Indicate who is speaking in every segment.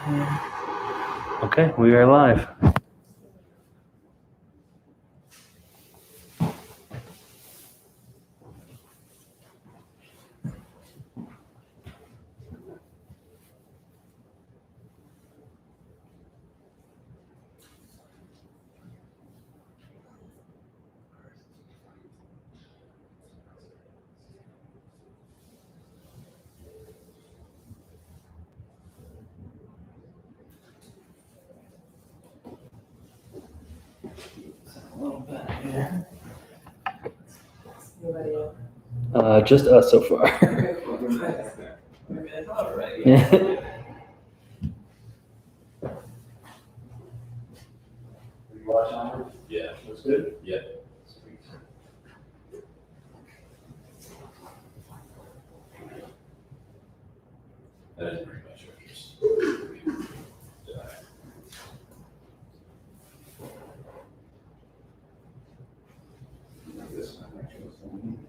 Speaker 1: Okay, we are live. A little bit here. Just us so far.
Speaker 2: All right.
Speaker 1: Yeah.
Speaker 2: You watch on? Yeah, looks good. Yeah. Sweet. That is pretty much what just. This one actually was the one.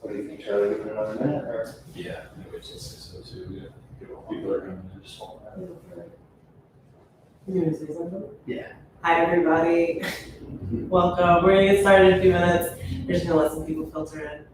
Speaker 2: What do you think, Charlie? Give it another minute or? Yeah, I think it's just 6:02. People are coming in just fall out.
Speaker 3: You gonna say something?
Speaker 2: Yeah.
Speaker 3: Hi, everybody. Welcome. We're gonna get started in a few minutes. We're just gonna let some people filter in.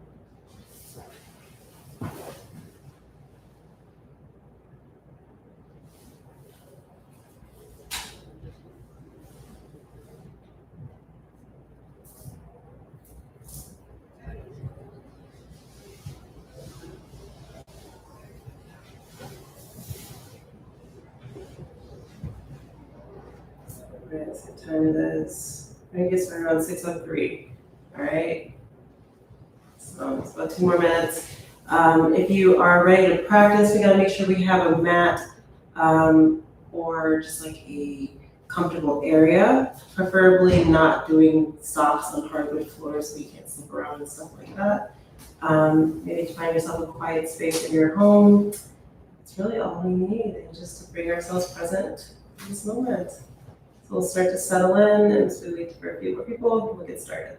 Speaker 3: Alright, let's see what time it is. We're gonna get started around 6:03. All right. So it's about 2 more minutes. If you are ready to practice, we gotta make sure we have a mat or just like a comfortable area, preferably not doing socks on hardwood floors so you can't slip around and stuff like that. Maybe find yourself a quiet space in your home. It's really all we need, and just to bring ourselves present in this moment. So we'll start to settle in, and as we wait for a few more people, we'll get started.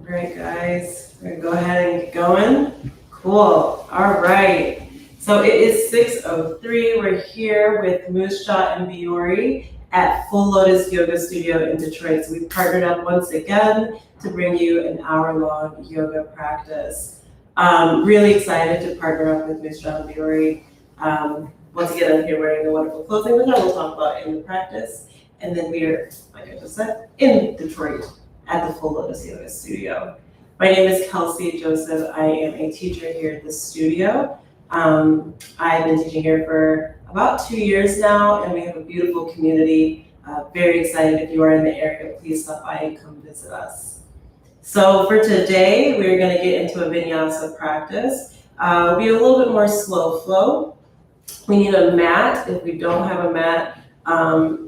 Speaker 3: All right, guys, we're gonna go ahead and get going. Cool. All right. So it is 6:03. We're here with Moosejaw and Vuori at Full Lotus Yoga Studio in Detroit. So we've partnered up once again to bring you an hour-long yoga practice. Really excited to partner up with Moosejaw and Vuori. Once again, I'm here wearing the wonderful clothing, which I will talk about in the practice. And then we are, like I just said, in Detroit at the Full Lotus Yoga Studio. My name is Kelsey Joseph. I am a teacher here at the studio. I've been teaching here for about 2 years now, and we have a beautiful community. Very excited. If you are in the area, please stop by and come visit us. So for today, we're going to get into a vinyasa practice. It'll be a little bit more slow flow. We need a mat. If we don't have a mat,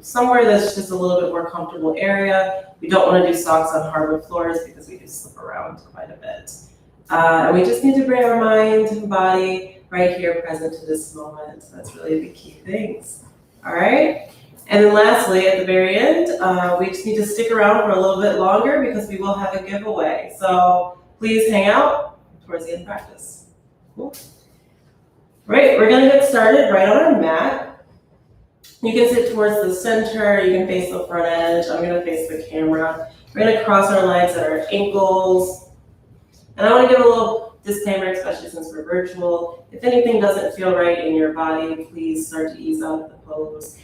Speaker 3: somewhere that's just a little bit more comfortable area. We don't want to do socks on hardwood floors because we do slip around quite a bit. And we just need to bring our mind and body right here present to this moment. That's really the key things. All right. And then lastly, at the very end, we just need to stick around for a little bit longer because we will have a giveaway. So please hang out towards the end of practice. Cool. Right, we're gonna get started right on our mat. You can sit towards the center, you can face the front edge. I'm gonna face the camera. We're gonna cross our legs at our ankles. And I wanna give a little disclaimer, especially since we're virtual. If anything doesn't feel right in your body, please start to ease out of the pose.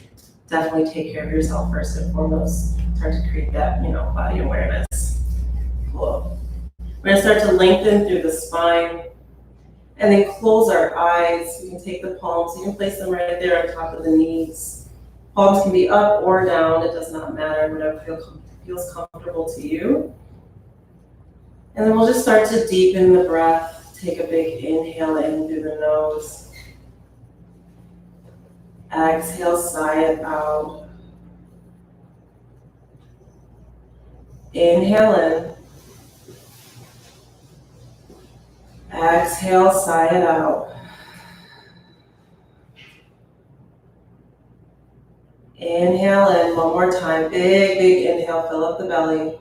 Speaker 3: Definitely take care of yourself first and foremost. Start to create that, body awareness. Cool. We're gonna start to lengthen through the spine and then close our eyes. You can take the palms, you can place them right there on top of the knees. Palms can be up or down, it does not matter, whatever feels comfortable to you. And then we'll just start to deepen the breath. Take a big inhale in through the nose. Exhale, sigh it out. Inhale in. Exhale, sigh it out. Inhale in one more time. Big, big inhale, fill up the belly.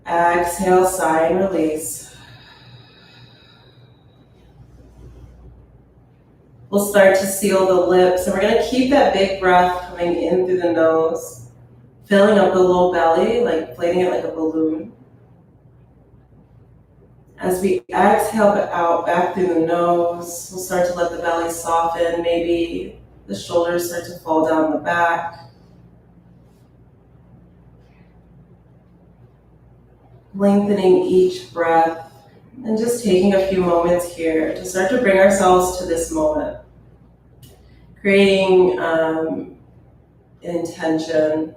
Speaker 3: Exhale, sigh and release. We'll start to seal the lips, and we're going to keep that big breath coming in through the nose, filling up the low belly, like inflating it like a balloon. As we exhale out back through the nose, we'll start to let the belly soften. Maybe the shoulders start to fall down the back. Lengthening each breath. And just taking a few moments here to start to bring ourselves to this moment. Creating an intention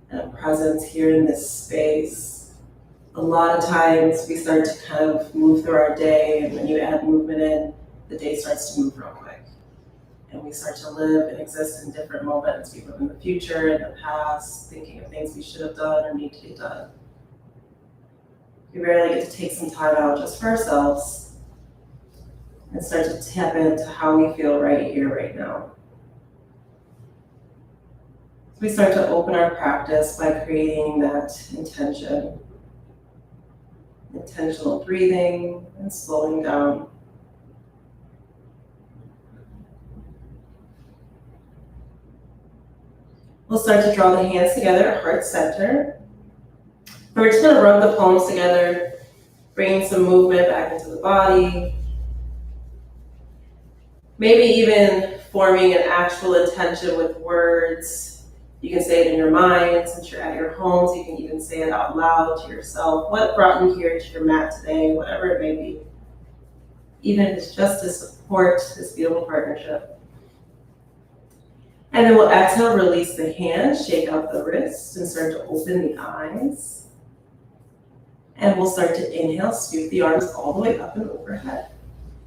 Speaker 3: and a presence here in this space. A lot of times we start to kind of move through our day, and when you add movement in, the day starts to move real quick. And we start to live and exist in different moments. We live in the future, in the past, thinking of things we should have done or need to get done. We rarely get to take some time out just for ourselves and start to tap into how we feel right here, right now. So we start to open our practice by creating that intention. Intentional breathing and slowing down. We'll start to draw the hands together at heart center. And we're just going to rub the palms together, bringing some movement back into the body. Maybe even forming an actual intention with words. You can say it in your mind. Since you're at your homes, you can even say it out loud to yourself. What brought you here to your mat today, whatever it may be. Even if it's just to support this beautiful partnership. And then we'll exhale, release the hands, shake out the wrists, and start to open the eyes. And we'll start to inhale, scoop the arms all the way up and overhead.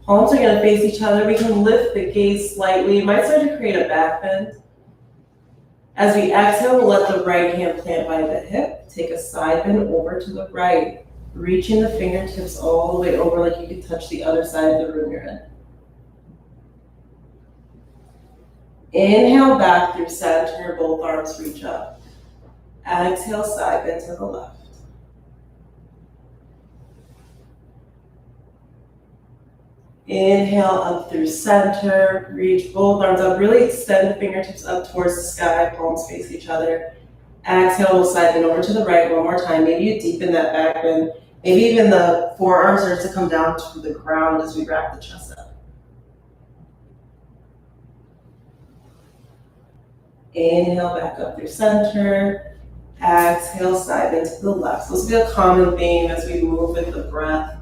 Speaker 3: Palms are going to face each other. We can lift the gaze slightly. You might start to create a back bend. As we exhale, we'll let the right hand plant by the hip. Take a side bend over to the right, reaching the fingertips all the way over like you could touch the other side of the room you're in. Inhale back through center, both arms reach up. Exhale, side bend to the left. Inhale up through center, reach both arms up, really extend the fingertips up towards the sky, palms face each other. Exhale, we'll side bend over to the right one more time. Maybe you deepen that back bend. Maybe even the forearms start to come down to the ground as we wrap the chest up. Inhale back up through center. Exhale, side into the left. So this will be a common theme as we move with the breath.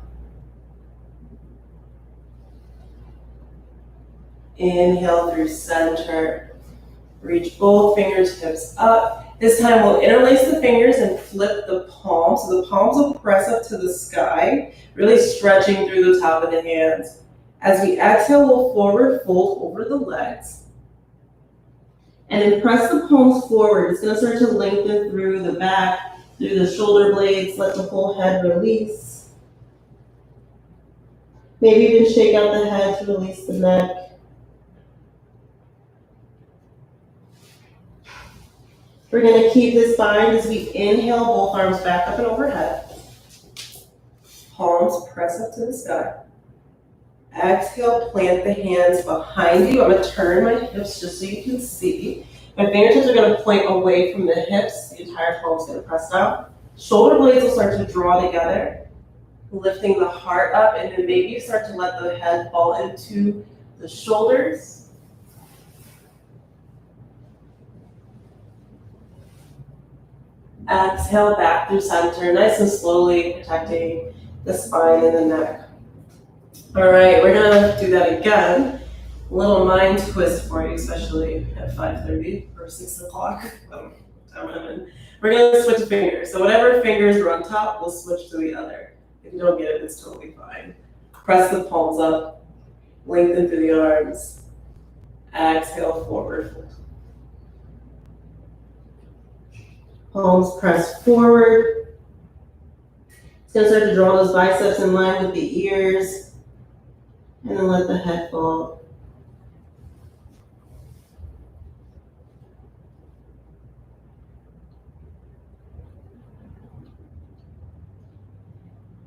Speaker 3: Inhale through center. Reach both fingertips up. This time we'll interlace the fingers and flip the palms. So the palms will press up to the sky, really stretching through the top of the hands. As we exhale, we'll forward fold over the legs. And then press the palms forward. It's going to start to lengthen through the back, through the shoulder blades. Let the whole head release. Maybe even shake out the head to release the neck. We're going to keep this bind as we inhale, both arms back up and overhead. Palms press up to the sky. Exhale, plant the hands behind you. I'm going to turn my hips just so you can see. My fingertips are going to point away from the hips. The entire palm is going to press down. Shoulder blades will start to draw together, lifting the heart up, and then maybe you start to let the head fall into the shoulders. Exhale back through center, nice and slowly protecting the spine and the neck. All right, we're gonna do that again. A little mind twist for you, especially at 5:30 or 6 o'clock. We're gonna switch fingers. So whatever fingers are on top, we'll switch to the other. If you don't get it, it's totally fine. Press the palms up, lengthen through the arms. Exhale, forward fold. Palms press forward. It's going to start to draw those biceps in line with the ears. And then let the head fall.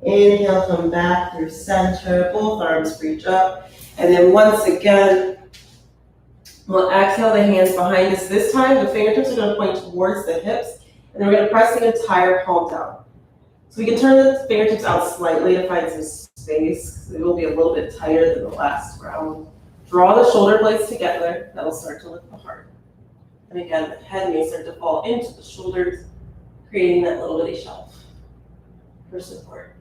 Speaker 3: Inhale, come back through center. Both arms reach up. And then once again, we'll exhale the hands behind us. This time, the fingertips are going to point towards the hips. And then we're going to press the entire palm down. So we can turn the fingertips out slightly to find some space, because it will be a little bit tighter than the last round. Draw the shoulder blades together. That'll start to lift the heart. And again, the head may start to fall into the shoulders, creating that little bitty shelf for support.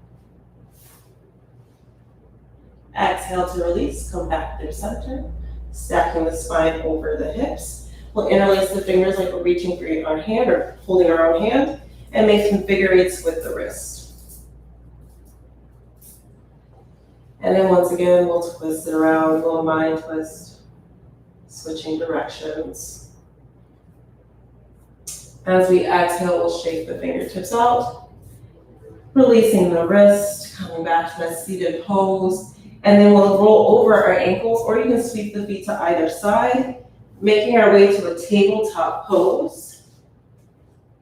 Speaker 3: Exhale to release. Come back through center. Stacking the spine over the hips. We'll interlace the fingers like we're reaching for our hand or holding our own hand, and make some figure eights with the wrist. And then once again, we'll twist it around, little mind twist, switching directions. As we exhale, we'll shake the fingertips out, releasing the wrist, coming back to that seated pose, and then we'll roll over our ankles, or you can sweep the feet to either side, making our way to a tabletop pose.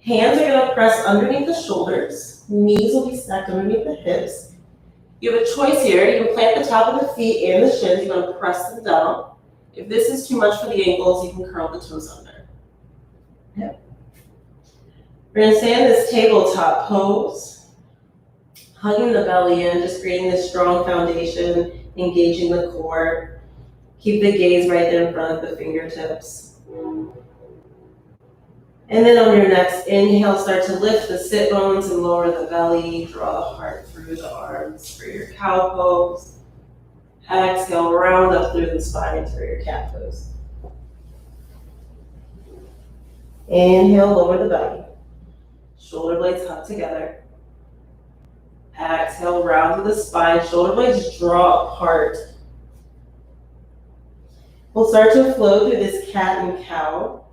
Speaker 3: Hands are going to press underneath the shoulders. Knees will be stacked underneath the hips. You have a choice here. You can plant the top of the feet and the shins. You're going to press them down. If this is too much for the ankles, you can curl the toes under. Yep. We're going to stay in this tabletop pose, hugging the belly in, just creating this strong foundation, engaging the core. Keep the gaze right there in front of the fingertips. And then on your next inhale, start to lift the sit bones and lower the belly. Draw the heart through the arms for your cow pose. Exhale, round up through the spine for your cat pose. Inhale, lower the belly. Shoulder blades hug together. Exhale, round to the spine. Shoulder blades draw apart. We'll start to flow through this cat and cow,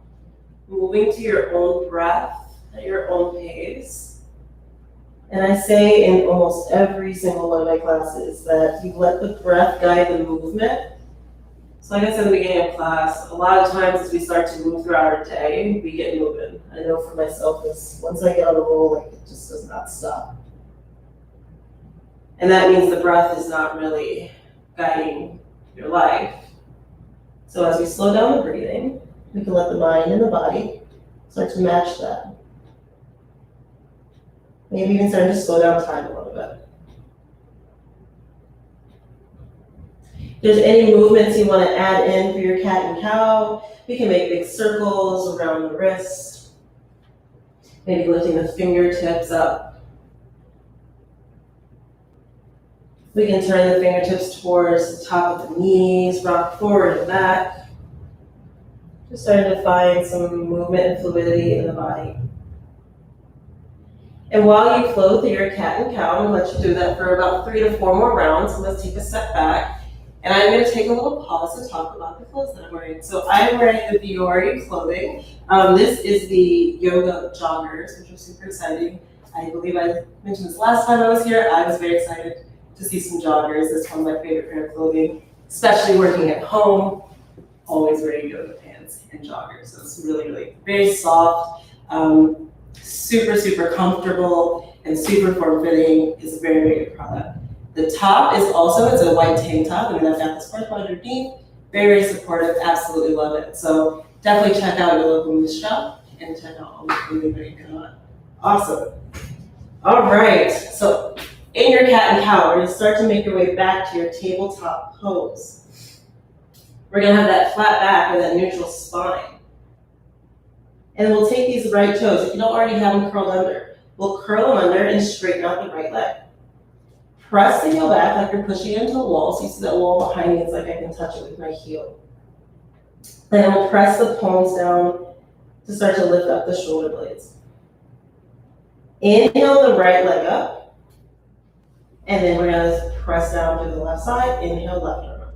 Speaker 3: moving to your own breath at your own pace. And I say in almost every single one of my classes that you let the breath guide the movement. So like I said in the beginning of class, a lot of times as we start to move throughout our day, we get moving. I know for myself, once I get on a roll, like it just does not stop. And that means the breath is not really guiding your life. So as we slow down the breathing, we can let the mind and the body start to match that. Maybe even start to slow down time a little bit. If there's any movements you want to add in for your cat and cow, we can make big circles around the wrist. Maybe lifting the fingertips up. We can turn the fingertips towards the top of the knees, rock forward and back. Just starting to find some movement and fluidity in the body. And while you flow through your cat and cow, I'm going to let you do that for about 3 to 4 more rounds. So let's take a step back. And I'm going to take a little pause to talk about the clothes that I'm wearing. So I'm wearing the Vuori clothing. This is the yoga joggers, which are super exciting. I believe I mentioned this last time I was here. I was very excited to see some joggers. It's one of my favorite pair of clothing, especially working at home. Always wearing yoga pants and joggers. So it's really, really very soft. Super, super comfortable and super form-fitting. It's a very, very good product. The top is also, it's a white tank top, and then I've got the sports bra underneath. Very, very supportive, absolutely love it. So definitely check out your local Moosejaw and check out all the clothing that you got. Awesome. All right, so in your cat and cow, we're gonna start to make your way back to your tabletop pose. We're gonna have that flat back or that neutral spine. And we'll take these right toes. If you don't already have them curled under, we'll curl them under and straighten out the right leg. Press the heel back like you're pushing into a wall. So you see that wall behind me, it's like I can touch it with my heel. Then we'll press the palms down to start to lift up the shoulder blades. Inhale the right leg up. And then we're gonna press down to the left side. Inhale, left arm up.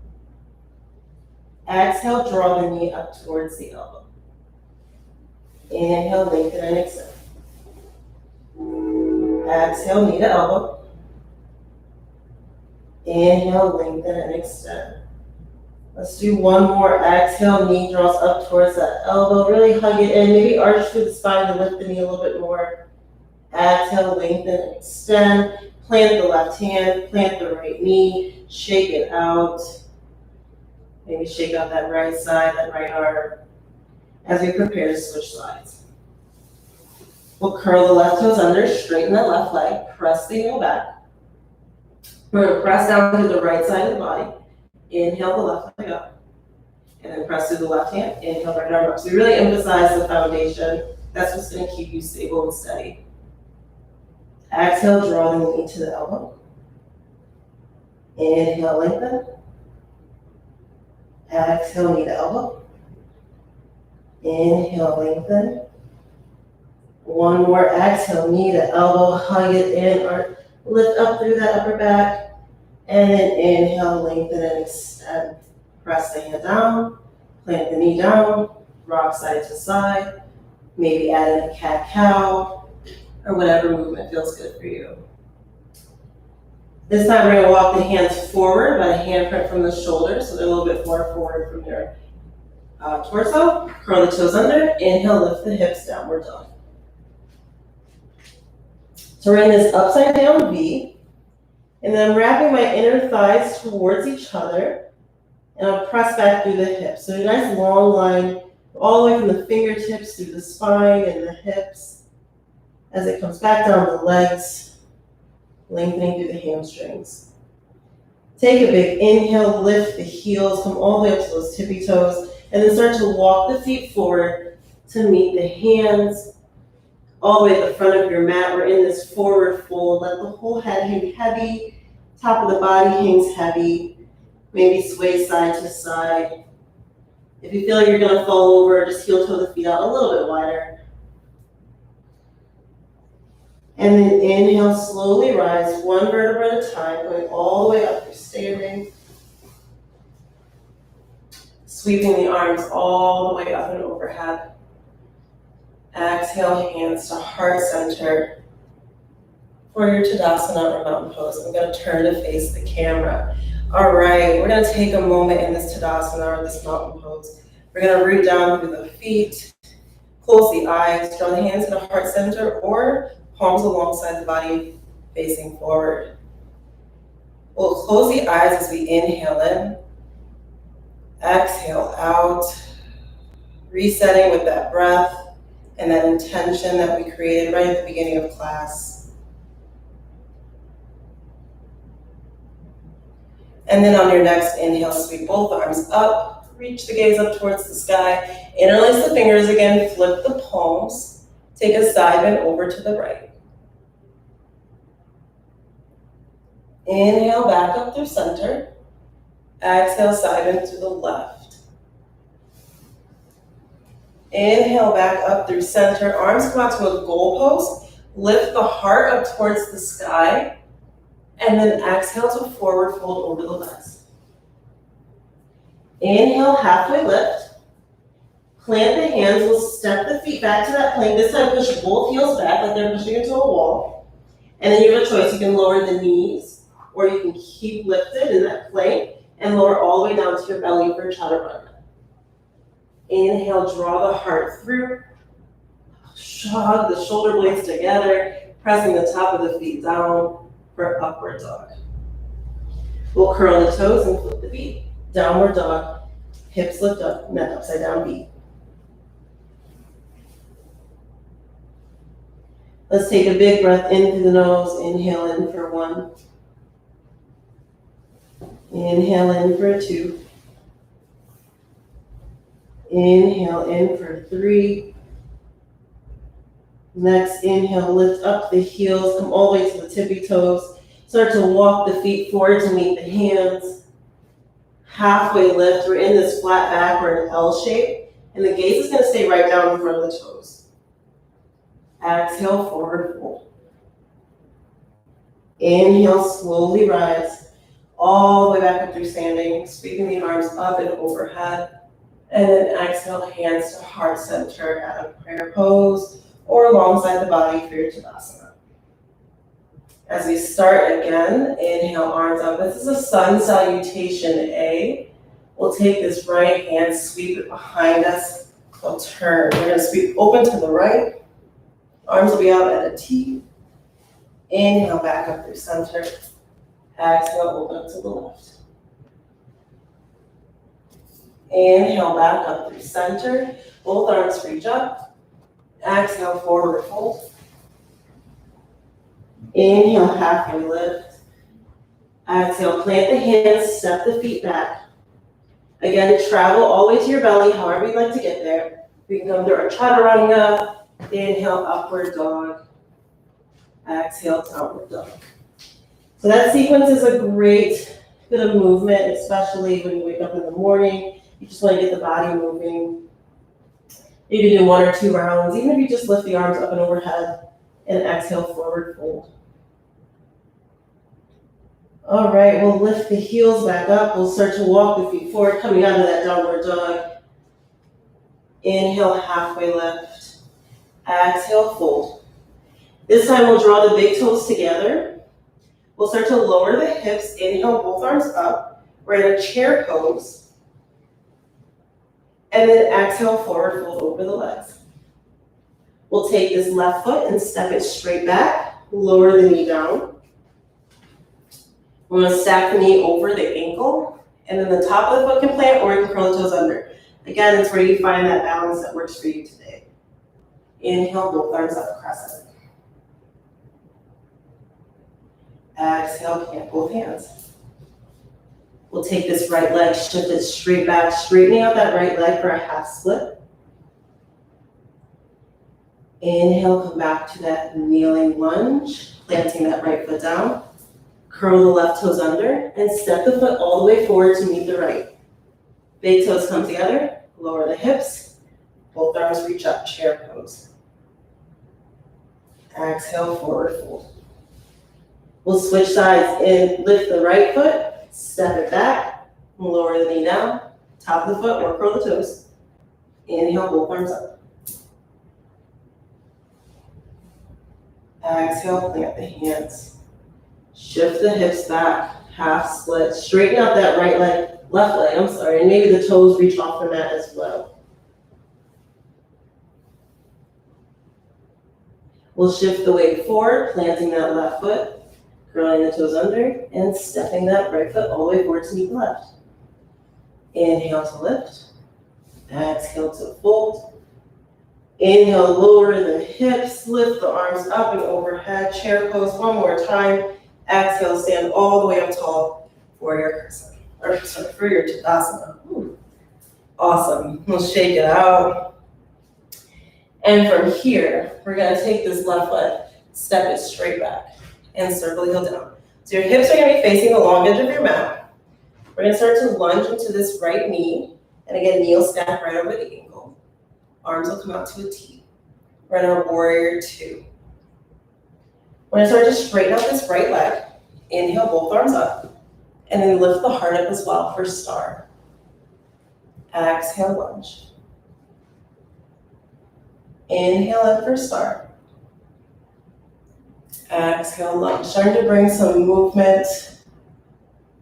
Speaker 3: Exhale, draw the knee up towards the elbow. Inhale, lengthen and extend. Exhale, knee to elbow. Inhale, lengthen and extend. Let's do one more. Exhale, knee draws up towards that elbow. Really hug it in. Maybe arch through the spine to lift the knee a little bit more. Exhale, lengthen and extend. Plant the left hand, plant the right knee, shake it out. Maybe shake out that right side, that right arm, as we prepare to switch sides. We'll curl the left toes under, straighten that left leg, press the heel back. We're gonna press down to the right side of the body. Inhale the left leg up. And then press through the left hand, inhale right arm up. So we really emphasize the foundation. That's what's gonna keep you stable and steady. Exhale, draw the knee to the elbow. Inhale, lengthen. Exhale, knee to elbow. Inhale, lengthen. One more, exhale, knee to elbow, hug it in, or lift up through that upper back. And then inhale, lengthen and extend. Press the hand down, plant the knee down, rock side to side. Maybe add in a cat-cow, or whatever movement feels good for you. This time we're gonna walk the hands forward by a handprint from the shoulder, so they're a little bit more forward from your torso. Curl the toes under, inhale, lift the hips, downward dog. So we're in this upside down V, and then I'm wrapping my inner thighs towards each other, and I'll press back through the hips. So a nice long line, all the way from the fingertips through the spine and the hips, as it comes back down the legs, lengthening through the hamstrings. Take a big inhale, lift the heels, come all the way up to those tippy toes, and then start to walk the feet forward to meet the hands all the way at the front of your mat. We're in this forward fold. Let the whole head hang heavy, top of the body hangs heavy, maybe sway side to side. If you feel like you're gonna fall over, just heel toe the feet out a little bit wider. And then inhale, slowly rise, one vertebra at a time, going all the way up. You're standing. Sweeping the arms all the way up and overhead. Exhale, hands to heart center for your Tadasana or mountain pose. I'm going to turn to face the camera. All right, we're going to take a moment in this Tadasana or this mountain pose. We're going to root down through the feet, close the eyes, draw the hands to the heart center or palms alongside the body facing forward. We'll close the eyes as we inhale in, exhale out, resetting with that breath and that intention that we created right at the beginning of class. And then on your next inhale, sweep both arms up, reach the gaze up towards the sky, interlace the fingers again, flip the palms, Take a side bend over to the right. Inhale back up through center. Exhale, side bend to the left. Inhale back up through center. Arms come out to a goalpost. Lift the heart up towards the sky. And then exhale to forward fold over the legs. Inhale, halfway lift. Plant the hands. We'll step the feet back to that plank. This time push both heels back like they're pushing into a wall. And then you have a choice. You can lower the knees, or you can keep lifted in that plank and lower all the way down to your belly for chaturanga. Inhale, draw the heart through. Shrug the shoulder blades together, pressing the top of the feet down for upward dog. We'll curl the toes and flip the feet. Downward dog, hips lift up, neck upside down beat. Let's take a big breath in through the nose. Inhale in for 1. Inhale in for 2. Inhale in for 3. Next inhale, lift up the heels, come all the way to the tippy toes. Start to walk the feet forward to meet the hands. Halfway lift, we're in this flat back, we're in L shape, and the gaze is gonna stay right down in front of the toes. Exhale, forward fold. Inhale, slowly rise, all the way back up through standing, sweeping the arms up and overhead. And then exhale, hands to heart center at a prayer pose or alongside the body for your Tadasana. As we start again, inhale, arms up. This is a sun salutation A. We'll take this right hand, sweep it behind us. We'll turn. We're gonna sweep open to the right. Arms will be out at a T. Inhale, back up through center. Exhale, open up to the left. Inhale, back up through center. Both arms reach up. Exhale, forward fold. Inhale, halfway lift. Exhale, plant the hands, step the feet back. Again, travel all the way to your belly, however you'd like to get there. We can come through our chaturanga. Inhale, upward dog. Exhale, downward dog. So that sequence is a great bit of movement, especially when you wake up in the morning. You just want to get the body moving. You can do 1 or 2 rounds, even if you just lift the arms up and overhead and exhale, forward fold. All right, we'll lift the heels back up. We'll start to walk the feet forward, coming out of that downward dog. Inhale, halfway lift. Exhale, fold. This time we'll draw the big toes together. We'll start to lower the hips. Inhale, both arms up. We're in a chair pose. And then exhale, forward fold over the legs. We'll take this left foot and step it straight back. Lower the knee down. We're going to stack the knee over the ankle. And then the top of the foot can plant, or you can curl the toes under. Again, it's where you find that balance that works for you today. Inhale, both arms up, crescent. Exhale, plant both hands. We'll take this right leg, shift it straight back, straightening out that right leg for a half split. Inhale, come back to that kneeling lunge, planting that right foot down. Curl the left toes under and step the foot all the way forward to meet the right. Big toes come together, lower the hips, both arms reach up, chair pose. Exhale, forward fold. We'll switch sides in, lift the right foot, step it back, lower the knee down, top of the foot or curl the toes. Inhale, both arms up. Exhale, plant the hands. Shift the hips back, half split. Straighten out that right leg, left leg, and maybe the toes reach off the mat as well. We'll shift the weight forward, planting that left foot, curling the toes under, and stepping that right foot all the way forward to meet the left. Inhale to lift. Exhale to fold. Inhale, lower the hips, lift the arms up and overhead, chair pose one more time. Exhale, stand all the way up tall for your crescent, for your Tadasana. Awesome. We'll shake it out. And from here, we're gonna take this left leg, step it straight back, and circle the heel down. So your hips are gonna be facing the long edge of your mat. We're gonna start to lunge into this right knee, and again, knee will snap right over the ankle. Arms will come out to a T. We're in our warrior two. We're gonna start to straighten out this right leg. Inhale, both arms up, and then lift the heart up as well for star. Exhale, lunge. Inhale up for star. Exhale, lunge. Starting to bring some movement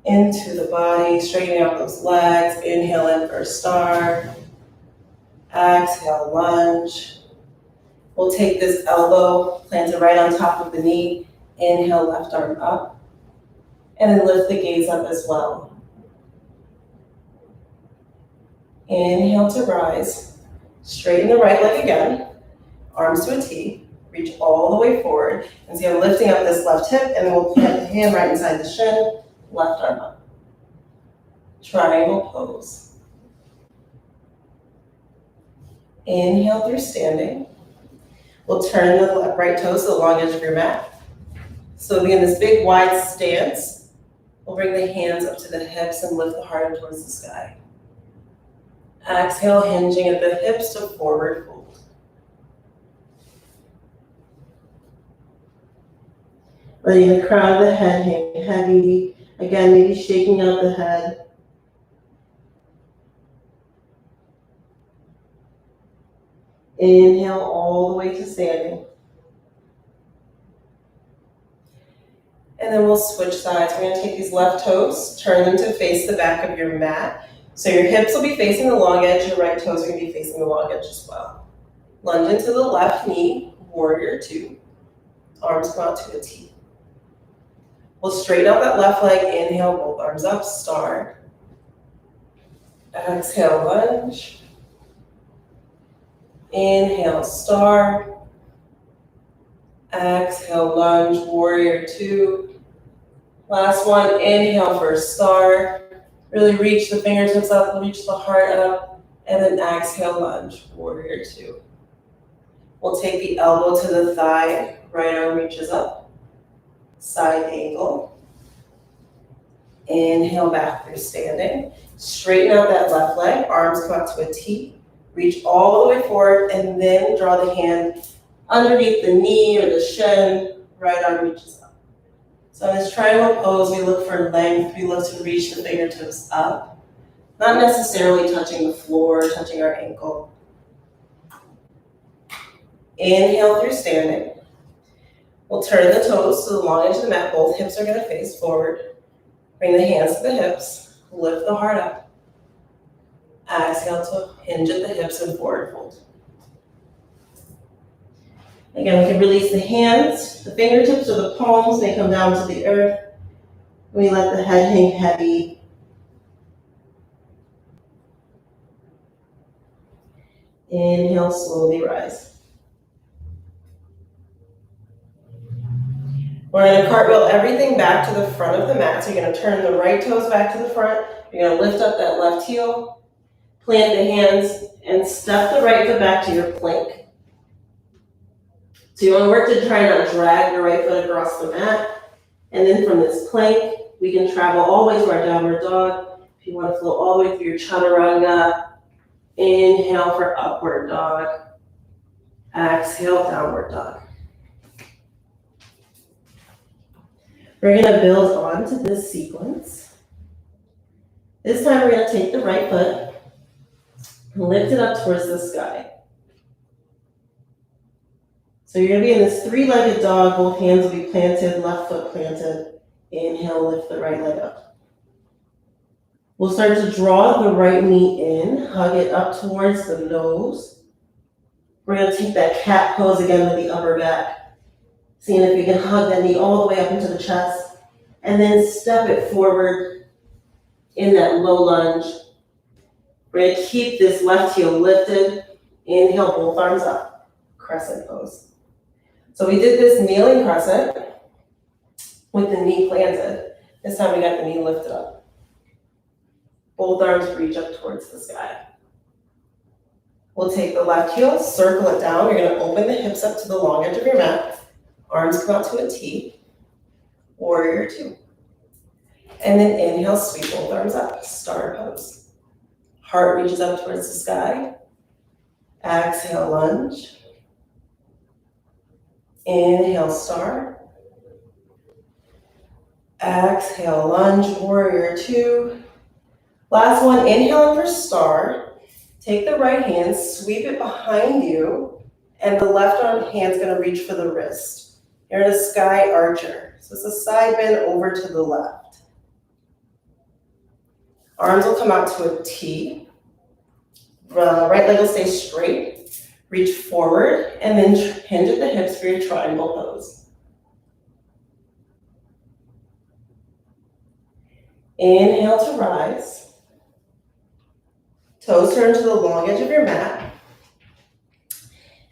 Speaker 3: into the body, straightening out those legs. Inhale in for star. Exhale, lunge. We'll take this elbow, plant it right on top of the knee. Inhale, left arm up. And then lift the gaze up as well. Inhale to rise. Straighten the right leg again. Arms to a T. Reach all the way forward. And see I'm lifting up this left hip, and then we'll plant the hand right inside the shin. Left arm up. Triangle pose. Inhale through standing. We'll turn the right toes to the long edge of your mat. So be in this big wide stance. We'll bring the hands up to the hips and lift the heart up towards the sky. Exhale, hinging at the hips to forward fold. Letting the crown of the head hang heavy. Again, maybe shaking out the head. Inhale all the way to standing. And then we'll switch sides. We're gonna take these left toes, turn them to face the back of your mat. So your hips will be facing the long edge, your right toes are gonna be facing the long edge as well. Lunge into the left knee, warrior two. Arms come out to a T. We'll straighten out that left leg, inhale, both arms up, star. Exhale, lunge. Inhale, star. Exhale, lunge, warrior two. Last one, inhale for star. Really reach the fingertips up, reach the heart up, and then exhale, lunge, warrior two. We'll take the elbow to the thigh, right arm reaches up, side angle. Inhale back through standing. Straighten out that left leg, arms come out to a T. Reach all the way forward, and then draw the hand underneath the knee or the shin, right arm reaches up. So in this triangle pose, we look for length, we look to reach the fingertips up, not necessarily touching the floor, touching our ankle. Inhale through standing. We'll turn the toes to the long edge of the mat, both hips are gonna face forward. Bring the hands to the hips, lift the heart up. Exhale to hinge at the hips and forward fold. Again, we can release the hands, the fingertips or the palms may come down to the earth. We let the head hang heavy. Inhale, slowly rise. We're gonna cartwheel everything back to the front of the mat. So you're gonna turn the right toes back to the front. You're gonna lift up that left heel, plant the hands, and step the right foot back to your plank. So you want to work to try not drag your right foot across the mat. And then from this plank, we can travel all the way to our downward dog. If you want to flow all the way through your chaturanga, inhale for upward dog. Exhale, downward dog. We're going to build onto this sequence. This time we're going to take the right foot and lift it up towards the sky. So you're gonna be in this three-legged dog, both hands will be planted, left foot planted. Inhale, lift the right leg up. We'll start to draw the right knee in, hug it up towards the nose. We're gonna take that cat pose again with the upper back. Seeing if we can hug that knee all the way up into the chest. And then step it forward in that low lunge. We're gonna keep this left heel lifted. Inhale, both arms up, crescent pose. So we did this kneeling crescent with the knee planted. This time we got the knee lifted up. Both arms reach up towards the sky. We'll take the left heel, circle it down. You're gonna open the hips up to the long edge of your mat. Arms come out to a T, warrior two. And then inhale, sweep both arms up, star pose. Heart reaches up towards the sky. Exhale, lunge. Inhale, star. Exhale, lunge, warrior two. Last one, inhale for star. Take the right hand, sweep it behind you, and the left arm hand's gonna reach for the wrist. You're in a sky archer. So it's a side bend over to the left. Arms will come out to a T. Right leg will stay straight. Reach forward, and then hinge at the hips for your triangle pose. Inhale to rise. Toes turn to the long edge of your mat.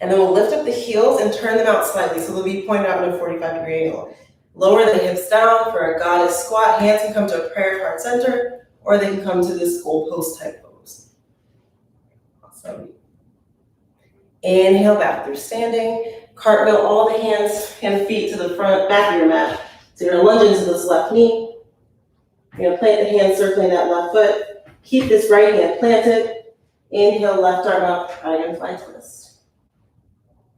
Speaker 3: And then we'll lift up the heels and turn them out slightly, so they'll be pointed out in a 45-degree angle. Lower the hips down for a goddess squat. Hands can come to a prayer heart center, or they can come to this goal post type pose. Awesome. Inhale back through standing. Cartwheel all the hands and feet to the front, back of your mat. So you're gonna lunge into this left knee. You're gonna plant the hand circling that left foot. Keep this right hand planted. Inhale, left arm up, dragonfly twist.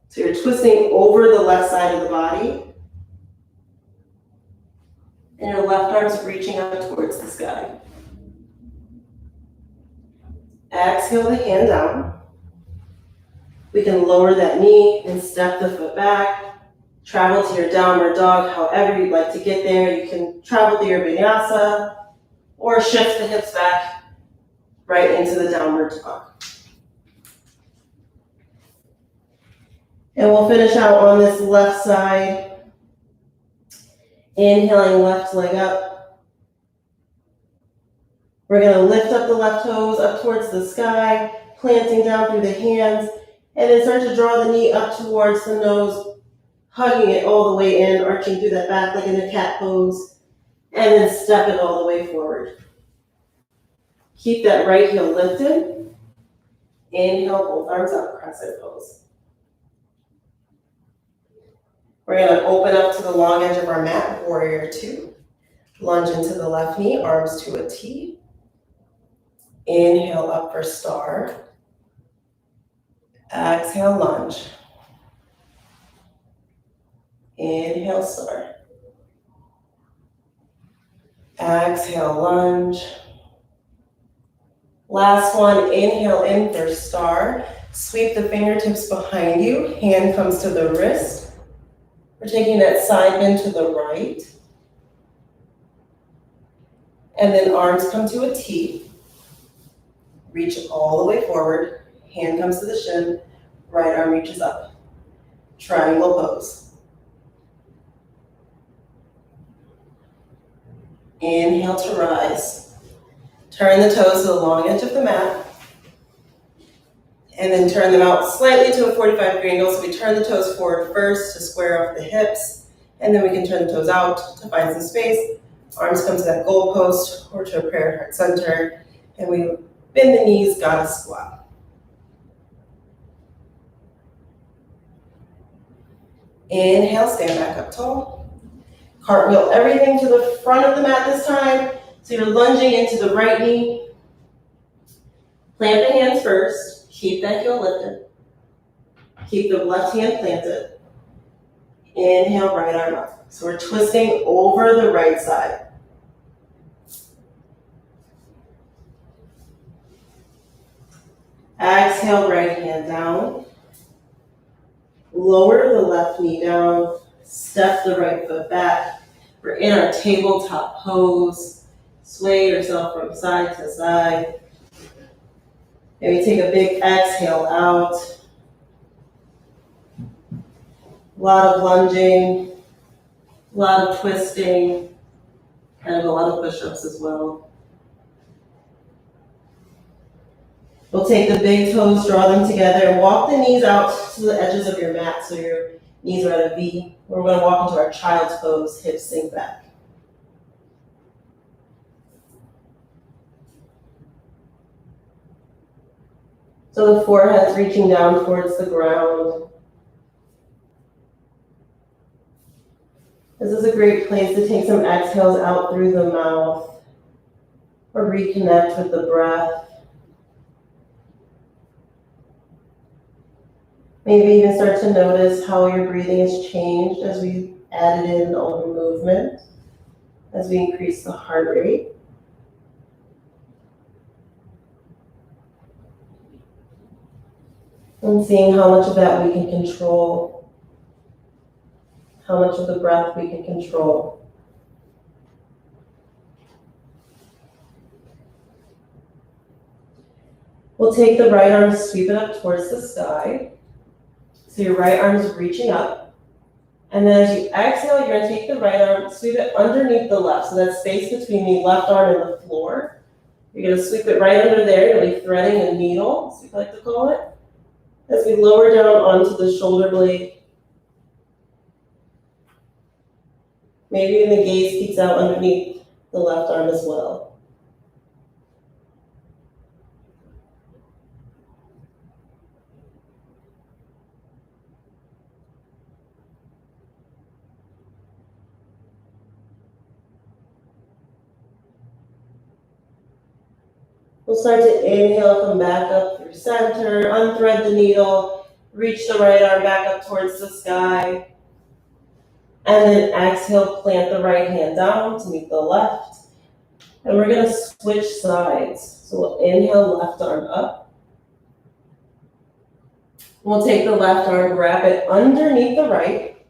Speaker 3: So you're twisting over the left side of the body. And your left arm's reaching up towards the sky. Exhale the hand down. We can lower that knee and step the foot back. Travel to your downward dog, however you'd like to get there. You can travel to your vinyasa or shift the hips back right into the downward dog. And we'll finish out on this left side. Inhaling left leg up. We're gonna lift up the left toes up towards the sky, planting down through the hands, and then start to draw the knee up towards the nose, hugging it all the way in, arching through that back leg in the cat pose, and then step it all the way forward. Keep that right heel lifted. Inhale, both arms up, crescent pose. We're gonna open up to the long edge of our mat, warrior two. Lunge into the left knee, arms to a T. Inhale up for star. Exhale, lunge. Inhale, star. Exhale, lunge. Last one, inhale in for star. Sweep the fingertips behind you, hand comes to the wrist. We're taking that side bend to the right. And then arms come to a T. Reach all the way forward. Hand comes to the shin. Right arm reaches up. Triangle pose. Inhale to rise. Turn the toes to the long edge of the mat. And then turn them out slightly to a 45-degree angle. So we turn the toes forward first to square off the hips. And then we can turn the toes out to find some space. Arms come to that goal post or to a prayer heart center. And we bend the knees, goddess squat. Inhale, stand back up tall. Cartwheel everything to the front of the mat this time. So you're lunging into the right knee. Plant the hands first. Keep that heel lifted. Keep the left hand planted. Inhale, right arm up. So we're twisting over the right side. Exhale, right hand down. Lower the left knee down. Step the right foot back. We're in our tabletop pose. Sway yourself from side to side. Maybe take a big exhale out. A lot of lunging, a lot of twisting, and a lot of push-ups as well. We'll take the big toes, draw them together, and walk the knees out to the edges of your mat so your knees are at a V. We're going to walk into our child's pose, hips sink back. So the forehead's reaching down towards the ground. This is a great place to take some exhales out through the mouth or reconnect with the breath. Maybe even start to notice how your breathing has changed as we added in all the movement, as we increase the heart rate. And seeing how much of that we can control, how much of the breath we can control. We'll take the right arm, sweep it up towards the sky. So your right arm is reaching up. And then as you exhale, you're going to take the right arm, sweep it underneath the left. So that space between the left arm and the floor. You're going to sweep it right under there. You'll be threading a needle, as we like to call it, as we lower down onto the shoulder blade. Maybe even the gaze peeks out underneath the left arm as well. We'll start to inhale, come back up through center, unthread the needle, reach the right arm back up towards the sky. And then exhale, plant the right hand down to meet the left. And we're going to switch sides. So we'll inhale, left arm up. We'll take the left arm, wrap it underneath the right.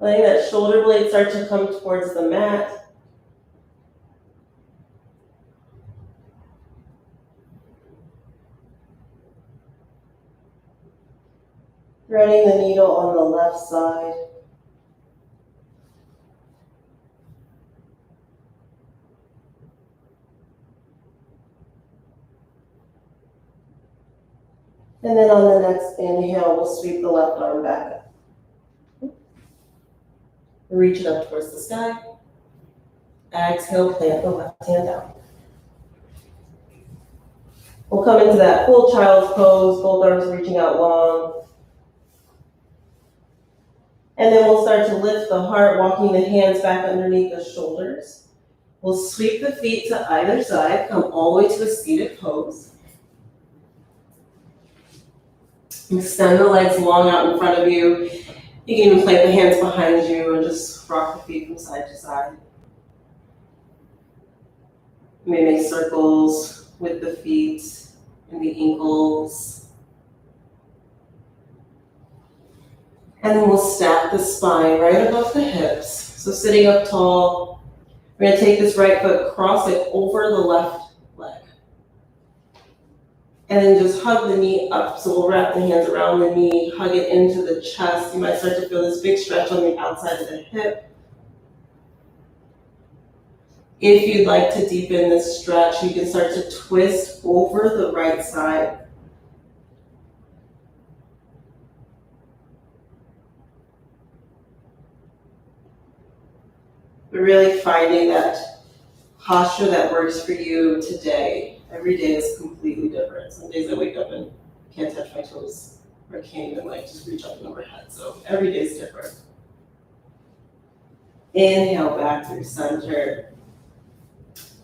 Speaker 3: Letting that shoulder blade start to come towards the mat. Threading the needle on the left side. And then on the next inhale, we'll sweep the left arm back up. Reach it up towards the sky. Exhale, plant the left hand down. We'll come into that full child's pose, both arms reaching out long. And then we'll start to lift the heart, walking the hands back underneath the shoulders. We'll sweep the feet to either side, come all the way to a seated pose. Extend the legs long out in front of you. You can even plant the hands behind you and just rock the feet from side to side. You may make circles with the feet and the ankles. And then we'll stack the spine right above the hips. So sitting up tall, we're going to take this right foot, cross it over the left leg. And then just hug the knee up. So we'll wrap the hands around the knee, hug it into the chest. You might start to feel this big stretch on the outside of the hip. If you'd like to deepen this stretch, you can start to twist over the right side. But really finding that posture that works for you today. Every day is completely different. Some days I wake up and can't touch my toes, or can't even just reach up and overhead. So every day is different. Inhale back through center.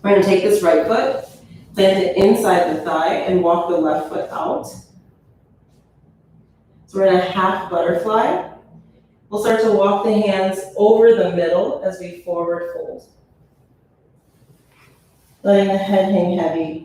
Speaker 3: We're going to take this right foot, plant it inside the thigh, and walk the left foot out. So we're in a half butterfly. We'll start to walk the hands over the middle as we forward fold. Letting the head hang heavy.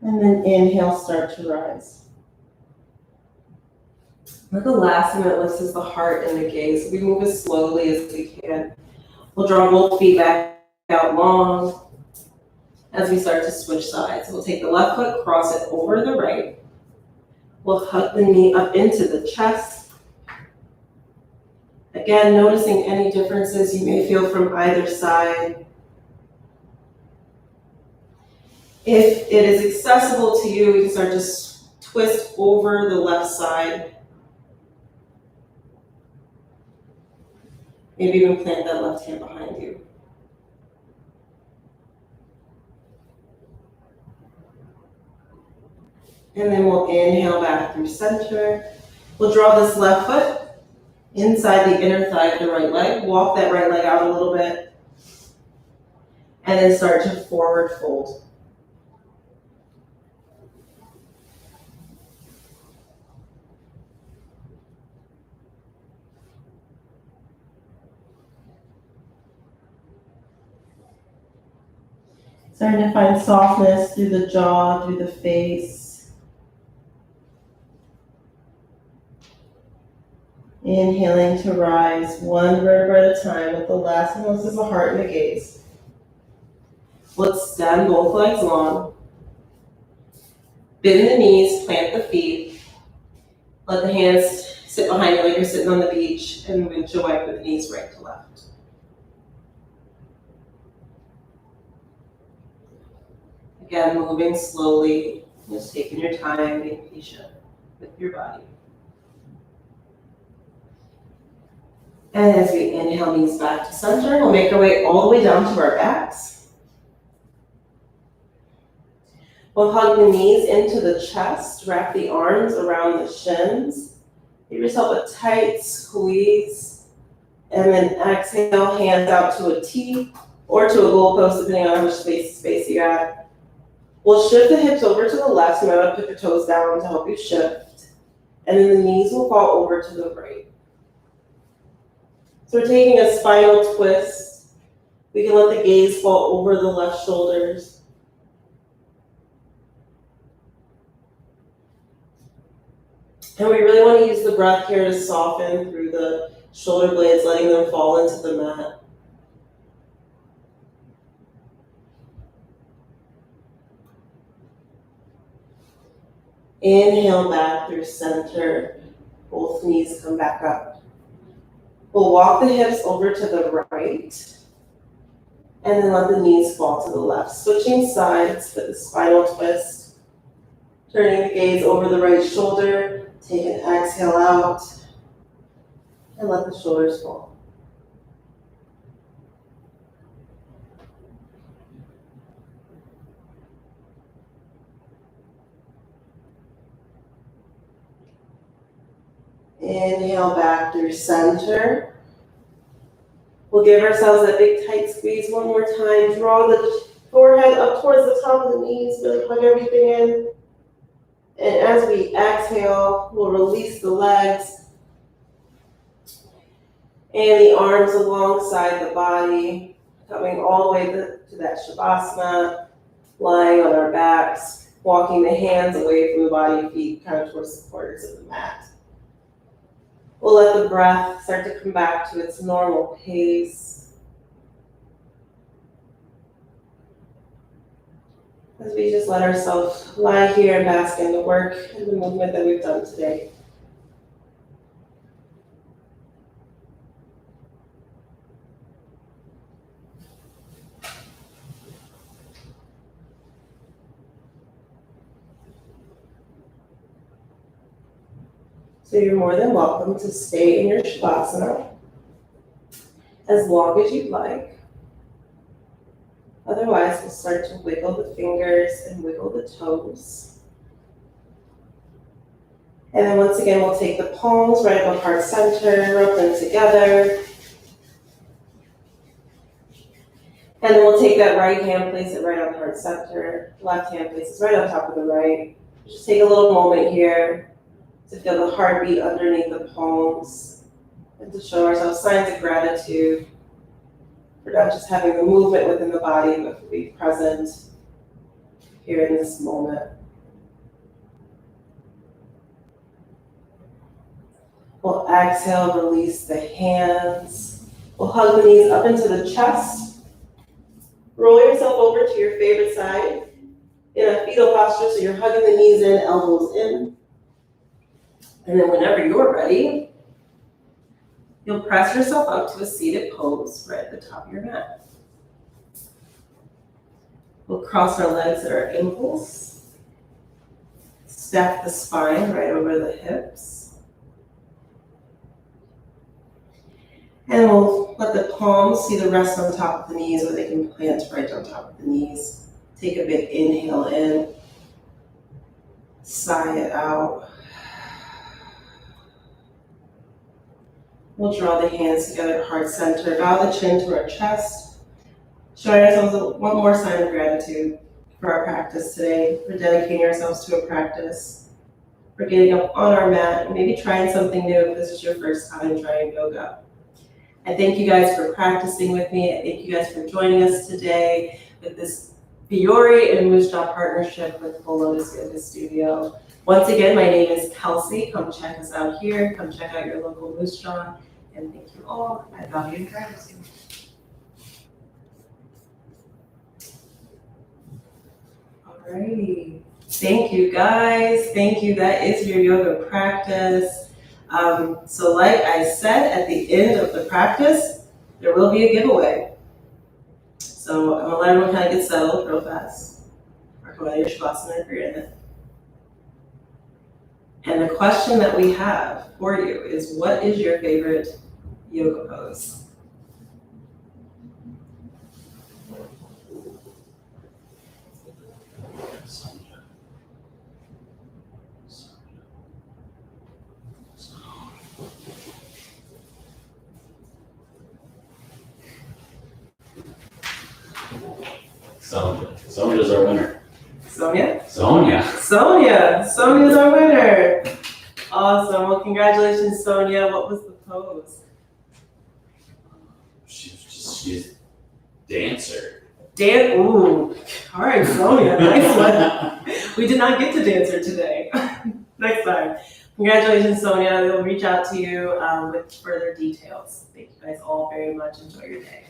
Speaker 3: And then inhale, start to rise. The last thing that lifts is the heart and the gaze. We move as slowly as we can. We'll draw both feet back out long as we start to switch sides. We'll take the left foot, cross it over the right. We'll hug the knee up into the chest. Again, noticing any differences you may feel from either side. If it is accessible to you, you can start to twist over the left side. Maybe even plant that left hand behind you. And then we'll inhale back through center. We'll draw this left foot inside the inner thigh of the right leg. Walk that right leg out a little bit. And then start to forward fold. Starting to find softness through the jaw, through the face. Inhaling to rise one vertebra at a time, with the last one is the heart and the gaze. Let's extend both legs long. Bend the knees, plant the feet. Let the hands sit behind you like you're sitting on the beach, and windshield wipe with the knees right to left. Again, moving slowly, just taking your time, being patient with your body. And as we inhale, knees back to center, we'll make our way all the way down to our backs. We'll hug the knees into the chest, wrap the arms around the shins. Give yourself a tight squeeze, and then exhale, hands out to a T or to a goalpost, depending on how much space you got. We'll shift the hips over to the left, so you might want to put your toes down to help you shift. And then the knees will fall over to the right. So we're taking a spinal twist. We can let the gaze fall over the left shoulders. And we really want to use the breath here to soften through the shoulder blades, letting them fall into the mat. Inhale back through center. Both knees come back up. We'll walk the hips over to the right. And then let the knees fall to the left. Switching sides with the spinal twist. Turning the gaze over the right shoulder. Take an exhale out. And let the shoulders fall. Inhale back through center. We'll give ourselves that big tight squeeze one more time. Draw the forehead up towards the top of the knees, really hug everything in. And as we exhale, we'll release the legs and the arms alongside the body, coming all the way to that Shavasana, lying on our backs, walking the hands away from the body, feet kind of towards the corners of the mat. We'll let the breath start to come back to its normal pace. As we just let ourselves lie here and bask in the work and the movement that we've done today. So you're more than welcome to stay in your Shavasana as long as you'd like. Otherwise, we'll start to wiggle the fingers and wiggle the toes. And then once again, we'll take the palms right above heart center, rub them together. And then we'll take that right hand, place it right on heart center. Left hand places right on top of the right. Just take a little moment here to feel the heartbeat underneath the palms and to show ourselves signs of gratitude for not just having the movement within the body, but for being present here in this moment. We'll exhale, release the hands. We'll hug the knees up into the chest. Roll yourself over to your favorite side in a fetal posture, so you're hugging the knees in, elbows in. And then whenever you're ready, you'll press yourself up to a seated pose right at the top of your mat. We'll cross our legs at our ankles. Stack the spine right over the hips. And we'll let the palms see the rest on top of the knees, or they can plant right on top of the knees. Take a big inhale in. Sigh it out. We'll draw the hands together, heart center. Bow the chin to our chest. Showing ourselves one more sign of gratitude for our practice today. We're dedicating ourselves to a practice. We're getting up on our mat, maybe trying something new if this is your first time trying yoga. I thank you guys for practicing with me. I thank you guys for joining us today with this Vuori and Moosejaw partnership with Full Lotus Yoga Studio. Once again, my name is Kelsey. Come check us out here. Come check out your local Moosejaw. And thank you all. I value your gratitude. Alrighty. Thank you guys. Thank you. That is your yoga practice. So like I said, at the end of the practice, there will be a giveaway. So I'm gonna let everyone kind of get settled real fast. Or come out of your shavasana if you're in it. And the question that we have for you is, what is your favorite yoga pose?
Speaker 2: Sonia's our winner.
Speaker 3: Sonia? Sonia's our winner. Awesome. Well, congratulations, Sonia. What was the pose?
Speaker 2: She's a dancer.
Speaker 3: Ooh. All right, Sonia. Nice one. We did not get to dancer today. Next time. Congratulations, Sonia. We'll reach out to you with further details. Thank you guys all very much. Enjoy your day.